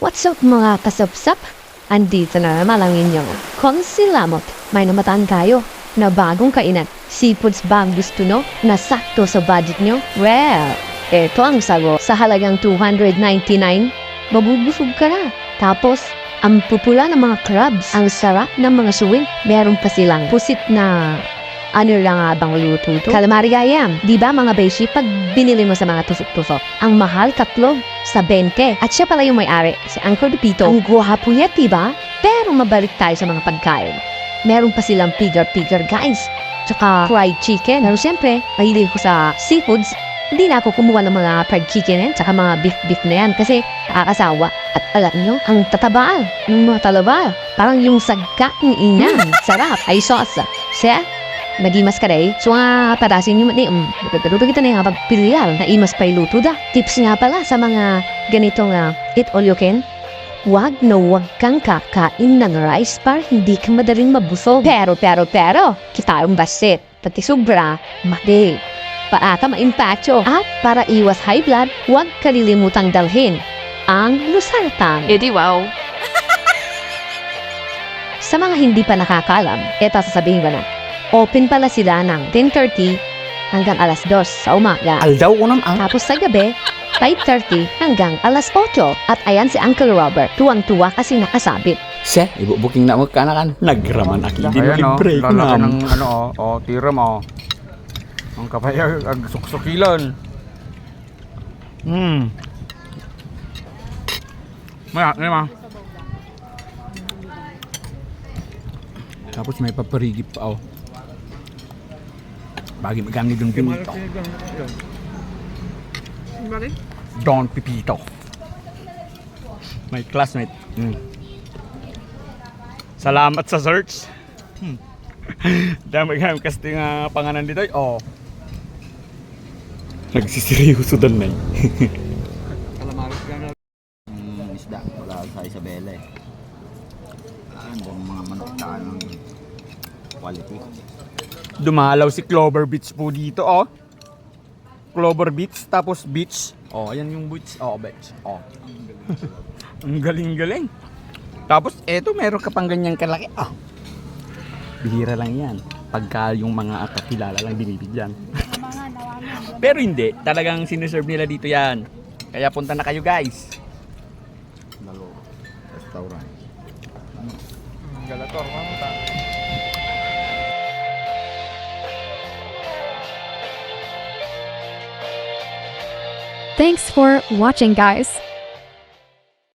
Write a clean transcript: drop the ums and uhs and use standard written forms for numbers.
What's up mga kasapsap? Andito na naman ang inyong konsilamot. May namataan kayo na bagong kainan. Seafoods ba ang gusto nyo na sakto sa budget nyo? Well, ito ang sagot. Sa halagang 299, mabubusog ka na. Tapos, ang pupula ng mga crabs, ang sarap ng mga suwing. Meron pa silang pusit na ano lang nga bang luto to? Calamari gayam. Di ba mga beshi, pag binili mo sa mga tusok-tusok, ang mahal tatlo sa 20. At siya pala yung may-ari, si Uncle Pepito. Ang gwapo niya, diba? Pero mabalik tayo sa mga pagkain. Meron pa silang pigar-pigar, guys. Tsaka fried chicken. Pero siyempre, mahilig ko sa seafoods. Hindi na ako kumuha ng mga fried chicken yan, tsaka mga beef na yan kasi nakakasawa. At alam nyo, ang tatabaan ng mga talaba. Parang yung sagka ng inang. Sarap. Ay sauce. Siya? Nagimas ka rin. So nga parasin yung pero kita na yung pagpilial na imas pa iluto da. Tips nga pala sa mga ganitong eat all you can. Wag kang kakain ng rice para hindi ka madaling mabusog. Pero, kita yung basit. Pati sobra, mati. Paaka maimpatyo. At para iwas high blood, huwag kalilimutang dalhin ang lusartan. Edi wow. Sa mga hindi pa nakakalam, eto sasabihin ko na. Open pala sila ng 10:30 hanggang alas 2 sa umaga. Aldaw ko naman. Tapos sa gabi, 5:30 hanggang alas 8. At ayan si Uncle Robert, tuwang-tuwa kasi nakasabit. Siya, ibubuking na magkanakan. Nagraman aki. Di Ayan o, libre ko lalaki na. ng ano o, tiram o. Ang kapaya, ang suksukilan. Maya, ma. Tapos may paparigip pa o. Bagi magamit yung pinito. Don Pipito. My classmate. Salamat sa search. Dami kami kasi nga panganan dito. Oh. Nagsisiryoso dal na Isda wala sa Isabela eh. Ang mga manok tsaka ng quality. Dumalaw si Clover Beach po dito, oh. Clover Beach, tapos beach. Oh, ayan yung beach. Oh, beach. Oh. Ang galing-galing. Tapos, eto, meron ka pang ganyang kalaki. Ah. Bihira lang yan. Pagka yung mga kakilala lang binibigyan. Pero hindi. Talagang sineserve nila dito yan. Kaya punta na kayo, guys. Lalo restaurant. Galator, mamunta. Thanks for watching, guys.